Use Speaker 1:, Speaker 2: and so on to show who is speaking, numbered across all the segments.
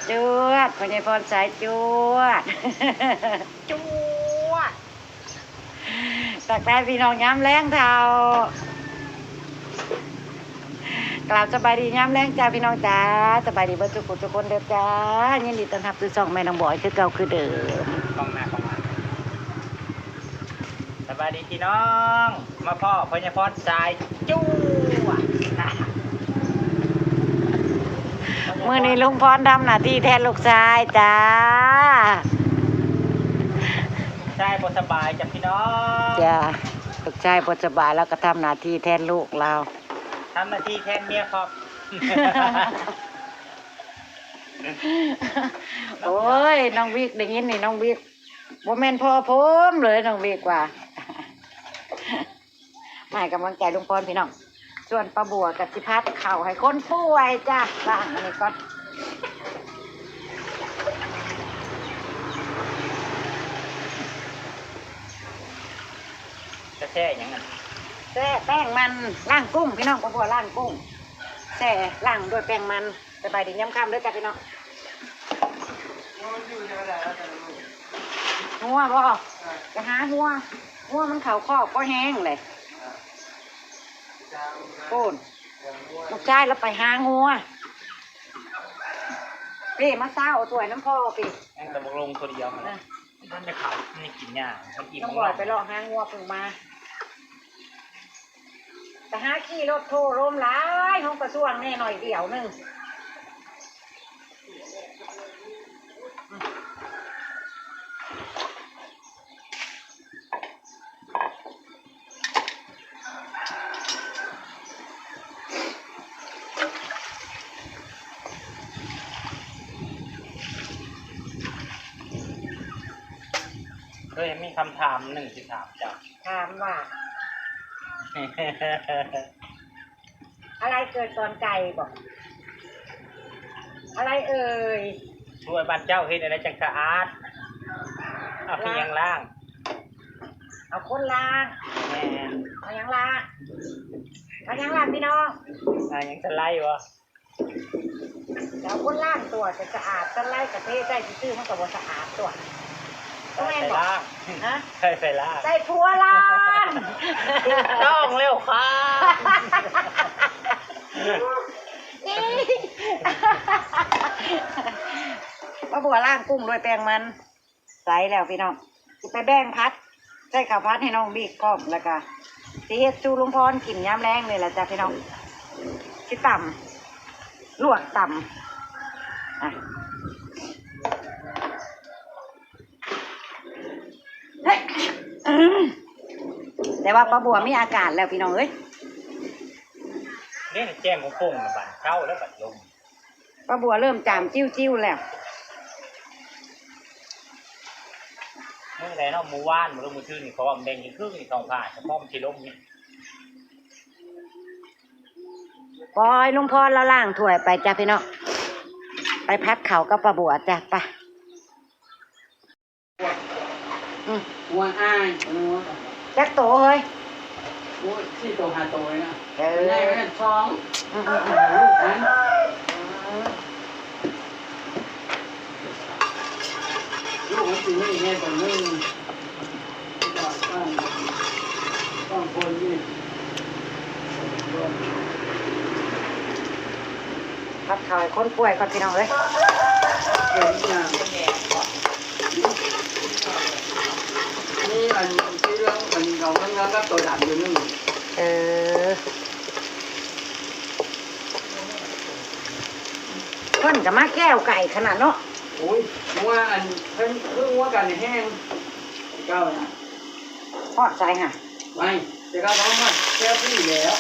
Speaker 1: จวดพญพรสายจวดจวดตักได้พี่น้องย้ำแรงเท่ากล่าวสบายดีย้ำแรงจ้าพี่น้องจ้าสบายดีเบิดทุกคนเด้อจ้ายินดีต้อนรับสู่ช่องแม่น้องบอยคือเก่าคือเดิม
Speaker 2: กองมาสบายดีพี่น้องมาพ่อพญพรสายจู้
Speaker 1: เมื่อนี้ลุงพรทำหน้าที่แทนลูกชายจ้า
Speaker 2: ใช่บ่สบายจ้ะพี่น้อง
Speaker 1: จ้าลูกชายบ่สบายแล้วก็ทำหน้าที่แทนลูกเรา
Speaker 2: ทำหน้าที่แทนเมียครับ
Speaker 1: โอ้ยน้องวิกได้ยินนี่น้องวิกบ่แม่นพ่อผมเลยน้องวิกว่าให้กำลังใจลุงพรพี่น้องส่วนป้าบัวกับสิพัดเข่าให้คนป่วยจ้ะล้างอันนี้ก่อน
Speaker 2: จะแช่ยังไง
Speaker 1: แช่แป้งมันล้างกุ้งพี่น้องป้าบัวล้างกุ้งแช่ล้างด้วยแป้งมันสบายดีย้ำค่ำด้วยจ้ะพี่น้องหัวบ่จะหาหัวมันเข่าข้อก็แห้งเลยโอนลูกชายแล้วไปหางัวพี่มาเศร้าสวยน้ำพ่อพี่
Speaker 2: แต่บกลงตัวเดียวมันจะเขาไม่กินยามันกิน
Speaker 1: ต้องบ่อยไปลองหางัวพึ่งมาแต่หาขี่รถโทรลมหลายห้องกระช่วงแน่หน่อยเดียวนึง
Speaker 2: เคยมีคำถามหนึ่งที่ถามจ้ะ
Speaker 1: ถามว่า อะไรเกิดก่อนไก่บอกอะไรเอ่ย
Speaker 2: รวยบ้านเจ้าเห็นอะไรจังสะอาดเอาเพียงล่าง
Speaker 1: เอาคนล่าง
Speaker 2: แม่
Speaker 1: เอายังล่างพี่น้อง
Speaker 2: ยังจะไล่วะ
Speaker 1: เอาคนล่างตัวจะสะอาดจะไล่กระเทศได้ชื่อมันกับว่าสะอาดตัวต้องแม่บอก
Speaker 2: ฮะใช่ใส่ล่าง
Speaker 1: ใส่ผัวล่าง
Speaker 2: ต้องเร็วค่ะ
Speaker 1: ป้าบัวล่างกุ้งด้วยแป้งมันใส่แล้วพี่น้องจะไปแบ่งพัดใส่ข้าวพัดให้น้องบิ๊กพร้อมแล้วก็สีเฮ็ดจูลุงพรกินย้ำแรงเลยล่ะจ้ะพี่น้องที่ต่ำลวกต่ำอ่ะแต่ว่าป้าบัวมีอาการแล้วพี่น้องเอ้ย
Speaker 2: เนี่ยแจ้งของปุ่งมาบัดเข้าแล้วบัดลม
Speaker 1: ป้าบัวเริ่มจามจิ้วแล้ว
Speaker 2: เมื่อไรเนาะมือว่านมือลงมือชื่อนี่เขาว่าแดงยิ่งครึ่งนี่ทองผ่าเฉพาะมันที่ลมนี่
Speaker 1: ปล่อยลุงพรแล้วล่างถ้วยไปจ้ะพี่น้องไปพัดเขากับป้าบัวจ้ะไป
Speaker 3: หัวอ้าย
Speaker 1: จักโตเฮ้ย
Speaker 3: โอ้ยที่โตหาโตเลยนะ
Speaker 1: ได้
Speaker 3: ไหมท้องลูกมันสิไม่แน่ตรงนี้ต้องคนนี่
Speaker 1: พัดเขาให้คนป่วยก่อนพี่น้องเลย
Speaker 3: นี่อันที่เรื่องมันเราเรื่องก็ตัวดำอยู่นึง
Speaker 1: เพิ่นกับมาแก้วไก่ขนาดเนาะ
Speaker 3: โอ้ยว่าอันเพิ่งว่ากันแห้งเก้านะ
Speaker 1: ทอดใจค่ะ
Speaker 3: ไม่จะก็ต้องมาแก้วพี่แล้ว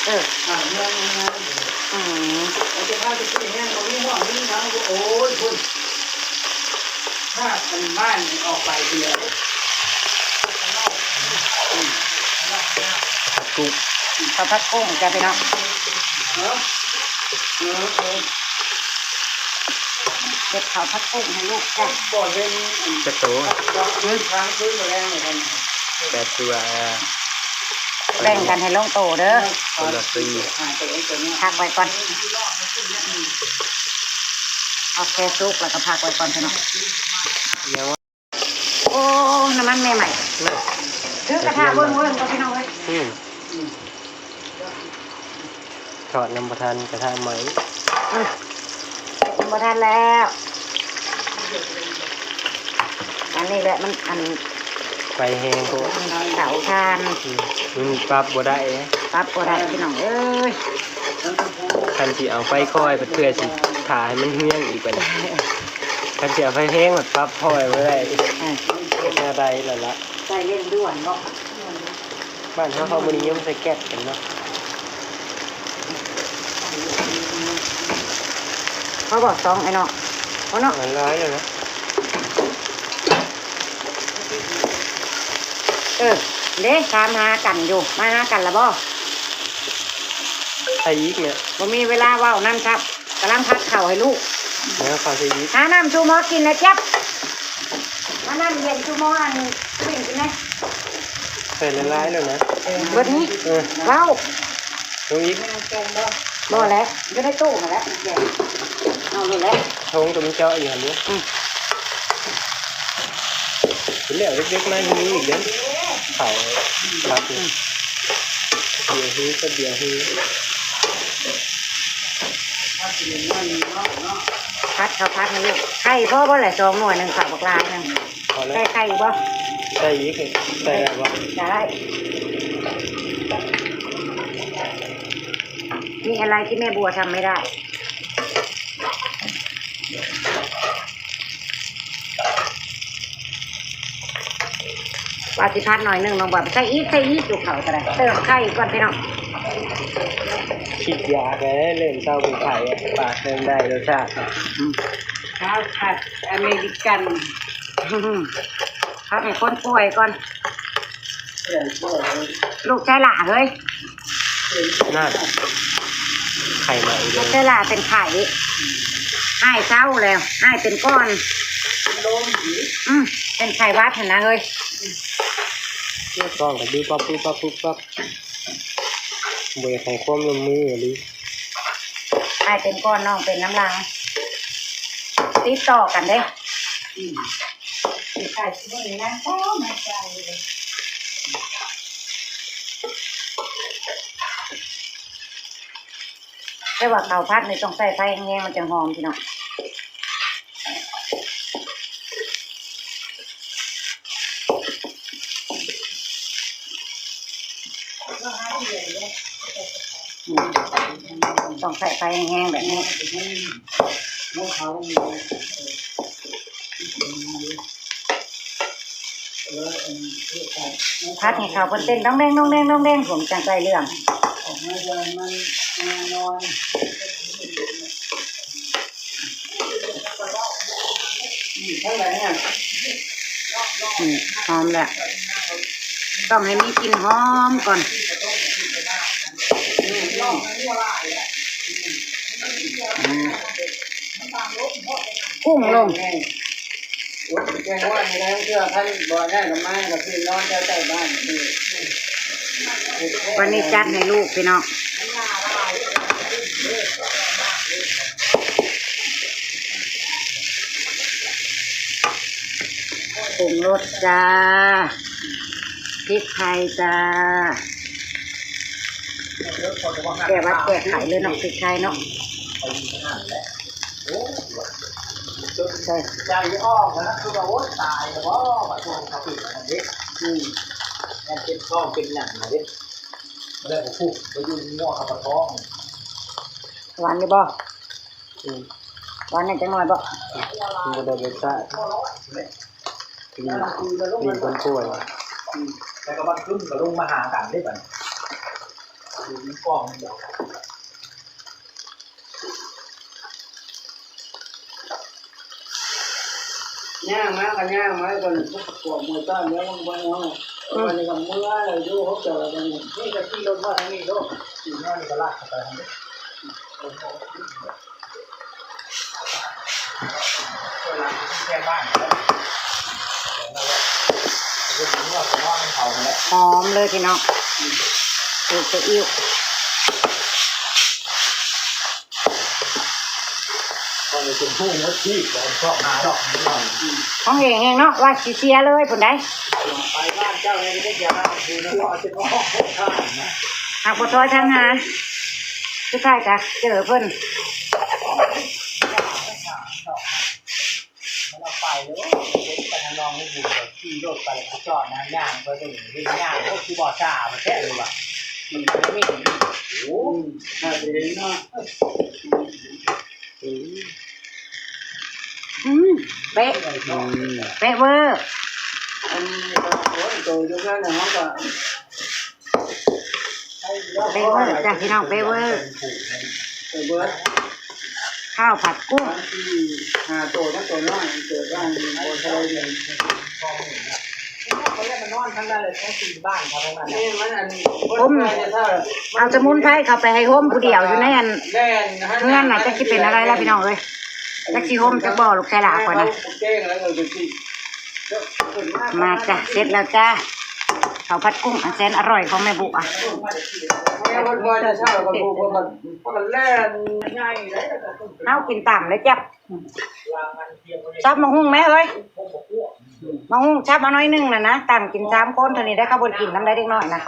Speaker 3: เมืองงานเราจะพาจะพี่แห้งตรงนี้ว่านี่นะโอ้ยคุณถ้าเป็นบ้านออกไปเดียว
Speaker 1: กุ้งข้าวผัดกุ้งจ้ะพี่น้องเก็บข้าวผัดกุ้งให้ลูกจ้ะ
Speaker 3: บ่อนเป็น
Speaker 2: จะโต
Speaker 3: พื้นทางพื้นแรงเลยกัน
Speaker 2: แต่ตัว
Speaker 1: แบ่งกันให้ลงโตเด้อ
Speaker 2: คนละซี
Speaker 1: ทักไว้ก่อน เอาแค่ซุกแล้วก็พักไว้ก่อนพี่น้อง
Speaker 4: เดี๋ยว
Speaker 1: โอ้น้ำมันใหม่
Speaker 4: น่ะ
Speaker 1: ๆถือกระทะเบิ้งก็พี่น้องเลย
Speaker 4: ถอดน้ำประทานกระทะไหม
Speaker 1: กินบ่ทันแล้วอันนี้แหละมันอัน
Speaker 4: ไฟแห้งโคตร
Speaker 1: เสาทาน
Speaker 4: มันปรับบ่ได้
Speaker 1: ปั๊บก็ได้พี่น้องเอ้ย
Speaker 4: คันสิเอาไฟค่อยเพื่อสิถ่าให้มันเฮี้ยงอีกไปคันสิเอาไฟแห้งมันปรับค่อยบ่ได้แน่ได้แล้วล่ะ
Speaker 1: ใส่เร่งด่วนเนาะ
Speaker 4: บ้านเขาบ่นิยมใส่แก๊สกันเนาะ
Speaker 1: เขาบอก2ไอ้เนาะเอาเนาะ
Speaker 4: มันร้อยแล้วนะ
Speaker 1: เด้ตามหากันอยู่มาหากันละบ่
Speaker 4: ใส่อีกเนี่ย
Speaker 1: บ่มีเวลาเว้านั่นครับกำลังพักข้าวให้ลูก
Speaker 4: แล้วเขาใส่อีก
Speaker 1: หาน้ำชูหมอกินนะจ๊บมาน้ำเย็นชูหมออันวิ่งกินไหม
Speaker 4: ใส่ละลายแล้วนะ
Speaker 1: เบิดนี้เว้า
Speaker 4: ลงอีก
Speaker 1: บ่แล้วอยู่ในตู้มาแล้วเอาเลยแล้ว
Speaker 4: ทงตัวมันเจาะอยู่หั่นนี้เป็นเหลวเล็กๆมาอย่างนี้อีกเด้อเขาครับเดี๋ยวฮีก็เดี๋ยวฮี
Speaker 1: พัดเขาพัดให้ลูกไข่พ่อบ่แหละ2หน่วยหนึงข้าวบักลายหนึง
Speaker 4: พอแล้ว
Speaker 1: ใส่ไข่บ่
Speaker 4: ใส่อีกเลยใส่อะไรวะ
Speaker 1: ได้มีอะไรที่แม่บัวทำไม่ได้ว่าสิพัดหน่อยหนึงน้องบอกใส่อีกอยู่เขาก็ได้เติมไข่ก่อนพี่น้อง
Speaker 4: ฉีดยาไปเล่นเศร้าเป็นไข่ปากเดินได้รสชาติ
Speaker 1: ข้าวผัดอเมริกันพัดให้คนป่วยก่อนลูกชายหล่าเฮ้ย
Speaker 4: น่าไข่ใหม่เล
Speaker 1: ลูก
Speaker 4: ย
Speaker 1: ชายหล่าเป็นไข่ให้เศร้าแล้วให้เป็นก้อนเป็นไข่วัดเห็นนะเฮ้ย
Speaker 4: กล้องกับดูปั๊บปุ๊บปั๊บปุ๊บปั๊บเบื่อของความลงมือหรือ
Speaker 1: ให้เป็นก้อนน้องเป็นน้ำลายติดต่อกันเด้ไข่ที่นี่นะโอ้ไม่ใจเลยแต่ว่าข้าวผัดนี่ต้องใส่ไฟแห้งๆมันจะหอมพี่น้องต้องใส่ไฟแห้งๆแบบนี้พัดให้เขาเป็นเต้นต้องเด้งผมจังใจเรื่องหอมแหละต้องให้มีกลิ่นหอมก่อนกุ้งลง
Speaker 3: แกงว่าในนั้นเชื่อท่านบ่ได้ละไม้กับพี่น้องเจ้าใต้บ้านนี่
Speaker 1: วันนี้จัดให้ลูกพี่น้องปรุงรสจ้าพริกไทยจ้าแกวัดแกไข่เลยเนาะพริกไทยเนาะใช่
Speaker 3: ใจอ้อมนะคือว่าโอ๊ยตายแล้วว่าตัวกระปิอันนี้มันเป็นก้อนเป็นหนังนะดิไม่ได้ผมพูดไปยืนง้อขับท้อง
Speaker 1: หวานเลยบ่หวานหน่อยจังหน่อยบ่
Speaker 4: มันจะได้รสชาติดีคนป่วย
Speaker 3: แต่ก็มันขึ้นกับลงมาหากันได้ป่ะดูกล้องเดียวย่างมากันย่างมากันพวกพวกมือต้อนเนี้ยวันน้องวันนี้ก็เมื่อเราดูเขาเจอกันนี่ก็ที่รถว่าทั้งนี้ด้วยที่น้อยก็ลากไปทางนี้เวลาที่แค่บ้าน
Speaker 1: หอมเลยพี่น้องสูตรซีอิ๊ว
Speaker 3: คน เลยเป็นผู้งดที่แล้วชอบหาดอกนี่
Speaker 1: ของเองเนาะว่าสิเสียเลยผลได้
Speaker 3: ไปบ้านเจ้าเลยได้ยาคือน้องจะต้องข้าวนะ
Speaker 1: หากบ่ซอยทางหาสุดท้ายก็เจอเพิ่น
Speaker 2: เราไปเลยไปทางนองให้บุญแบบขี่รถไปแล้วจอดนะย่างไปถึงที่ย่างก็คือบ่อจ่ามาแท้เลยว่ะมันไม่เห็น
Speaker 3: โอ้น่าจะเห็นนะ
Speaker 1: เป๊ะเป๊ะเวอร์
Speaker 3: อันนี้ก็โตจนนั้นนะก็
Speaker 1: เป๊ะเวอร์จ้ะพี่น้องเป๊ะเวอร์
Speaker 3: เบิร์ด
Speaker 1: ข้าวผัดกุ้ง
Speaker 3: ที่หาโตทั้งตัวน้อยเกิดบ้านมีโบสถ์เลย
Speaker 2: เขาเรียกมันนอนทั้งนั้นเลยทั้งสี่บ้านเขาทั้งนั้น
Speaker 3: นี่มันอัน
Speaker 1: เอาสมุนไพรเข้าไปให้โฮมผู้เดียวอยู่ในอันเพื่อนน่ะจะคิดเป็นอะไรแล้วพี่น้องเอ้ยจักสิโฮมจักบ่ลูกชายหลาก่อนนะมาจ้ะเสร็จแล้วจ้าข้าวผัดกุ้งอันแสนอร่อยของแม่บุอ่ะ
Speaker 3: แม่วันวันจะเช่ากับบุกกันแล่นง่ายเลย
Speaker 1: เอากินต่ำเลยจับซับมะฮุ่งแม่เอ้ยมะฮุ่งชับมาน้อยนึงน่ะนะต่ำกิน3 คนเท่านี้ได้ข้าวบนกินน้ำได้เล็กน้อยนะ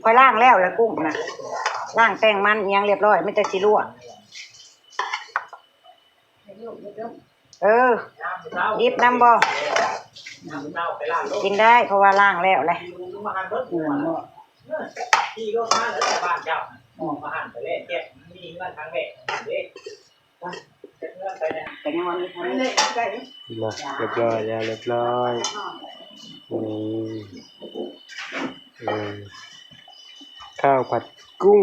Speaker 1: ค่อยล้างแล้วกุ้งนะล้างแป้งมันยังเรียบร้อยไม่จะสิลวกดิบน้ำบ่กินได้เพราะว่าล้างแล้วเลย
Speaker 2: ที่รถมาแล้วบ้านเจ้ามาหันไปเล่นเก็บมีเงินทางเด็กเด็กเงินไปเนี่ย
Speaker 1: แต่ยังวันนี้ทำไม่ได้
Speaker 4: มาเรียบร้อยแล้วเรียบร้อยนี่ข้าวผัดกุ้ง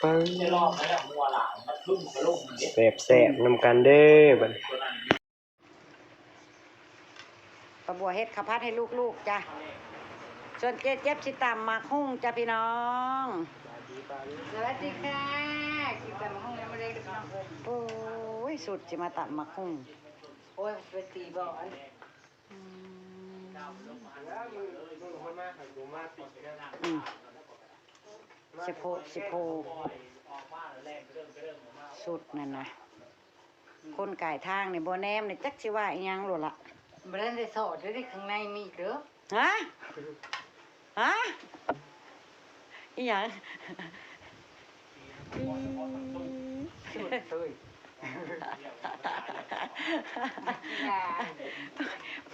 Speaker 4: ปัง
Speaker 2: จะลอกแล้วมัวหลานมันลุ่มกระลุ่มเด็ก
Speaker 4: แสบๆนำกันเด้อบัด
Speaker 1: ปลาบัวเฮ็ดข้าวผัดให้ลูกๆจ้ะส่วนเจ็บสิตำหมักหุ่งจ้ะพี่น้องสวัสดีค่ะกินตำหมักหุ่งยังไม่ได้พี่น้องโอ้ยสุดสิมาตำหมักหุ่งโอ้ยไปตีบ่อนสิโพสุดนั่นนะคนก่ายทางนี่บ่แนมนี่จักสิว่าอีหยังโลดล่ะ
Speaker 5: บ่ได้สอดได้ข้างในมีเด้อ
Speaker 1: ฮะอีหยัง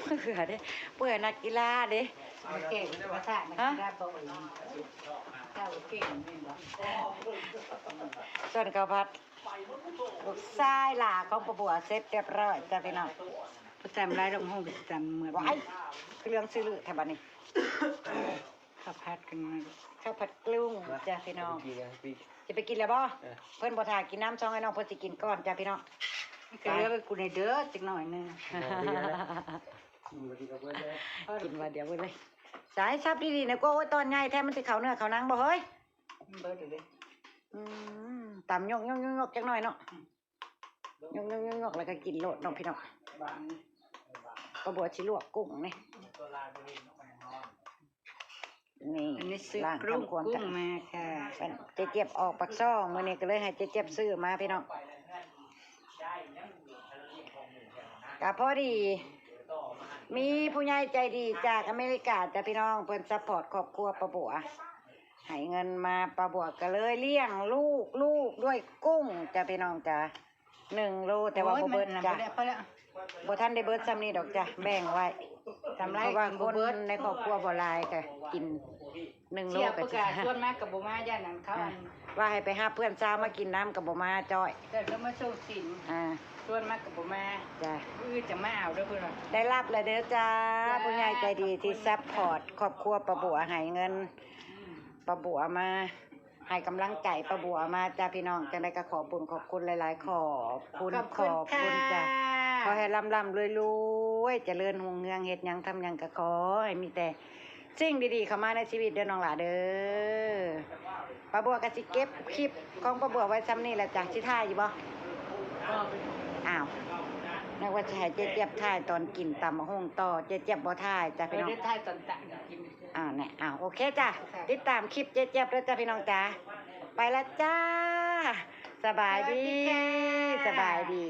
Speaker 1: เบื่อเด้เบื่อนักกีฬาเด้
Speaker 5: มันเก่งภาษามันได้บ่อยเจ้าเก่งนี่บ่
Speaker 1: ส่วนข้าวผัดลูกชายหลาของประบัวเสร็จเรียบร้อยจ้ะพี่น้อง
Speaker 5: ประจำรายดอกห้องประจำเหมือน
Speaker 1: ว้ายเรื่องซื้อลือแถวบ้านนี้
Speaker 5: ข้าวผัดกันมา
Speaker 1: ข้าวผัดกลุ้งจ้ะพี่น้องจะไปกินแล้วบ่เพิ่นบ่ทากินน้ำช่องให้น้องเพิ่นสิกินก่อนจ้ะพี่น้อง
Speaker 5: ก็เหลือไปกูในเด้อจักหน่อยนึง
Speaker 1: กินว่าเดี๋ยวเว้ยเลยสายซับดีๆนะก็โอ้ยตอนใหญ่แท้มันสิเข้าเนื้อเข้าหนังบ่เฮ้ย
Speaker 5: เบิดเด้อ
Speaker 1: ตำยกจักหน่อยเนาะยกแล้วก็กินโลดน้องพี่น้องก็บัวสิลวกกุ้งนี่นี่
Speaker 5: อันนี้ซื้อ
Speaker 1: ล้าง
Speaker 5: กรุ้ง
Speaker 1: ทำความ
Speaker 5: กุ้
Speaker 1: สะ
Speaker 5: ง
Speaker 1: อาด
Speaker 5: มาค่ะ
Speaker 1: เจ๊เจ็บออกปักซ่องมื้อนี้ก็เลยให้เจ๊เจ็บซื้อมาพี่น้องก็พอดี มีผู้ใหญ่ใจดีจากอเมริกาจ้ะพี่น้องเพิ่นซัพพอร์ตครอบครัวป้าบัวให้เงินมาป้าบัวก็เลยเลี้ยงลูกด้วยกุ้งจ้ะพี่น้องจ้ะ1 โลแต่ว่าบ่เบิดจ้ะ
Speaker 5: พอแล้ว
Speaker 1: บ่ทันได้เบิดซ้ำนี้ดอกจ้ะแบ่งไว้
Speaker 5: ทำไร
Speaker 1: เพราะว่า
Speaker 5: กิน
Speaker 1: ค
Speaker 5: บ่
Speaker 1: น
Speaker 5: เบิด
Speaker 1: ในครอบครัวบ่หลายก็กิน1 โล
Speaker 5: เสีย
Speaker 1: ก็
Speaker 5: ประ
Speaker 1: สิ
Speaker 5: กาศส่วนมากกับบ่มาย่านนั้นเขาอัน
Speaker 1: ว่าให้ไปหาเพื่อนสาวมากินน้ำกับบ่มาจ้อย
Speaker 5: แต่ก็มาสู้สิน ส่วนมากกับบ่มา
Speaker 1: จ้ะ
Speaker 5: จะมาเอาเด้อเพิ่นว่า
Speaker 1: ได้รับเลยเด้อจ้าผู้ใหญ่ใจดีที่ซัพพอร์ตครอบครัวป้าบัวให้เงินป้าบัวมาให้กำลังใจป้าบัวมาจ้าพี่น้องจังได๋ก็ขอบคุณหลายๆขอบคุณจ้ะขอให้ร่ำรวยๆเจริญรุ่งเรืองเฮ็ดหยังทำหยังก็ขอให้มีแต่สิ่งดีๆเข้ามาในชีวิตเด้อน้องหลาเด้อป้าบัวก็สิเก็บคลิปของป้าบัวไว้ซ้ำนี่แหละจ้ะสิถ่ายอยู่บ่อ้าวนึกว่าจะให้เจ๊เจี๊ยบถ่ายตอนกินตำมะฮุ่งต่อเจ๊เจี๊ยบบ่ถ่ายจ้ะพี่น้อง
Speaker 5: ได้ทายตอนตะกิน
Speaker 1: เนี่ยโอเคจ้ะติดตามคลิปเจ๊เจี๊ยบด้วยจ้ะพี่น้องจ้าไปแล้วจ้าสบายดี สบายดี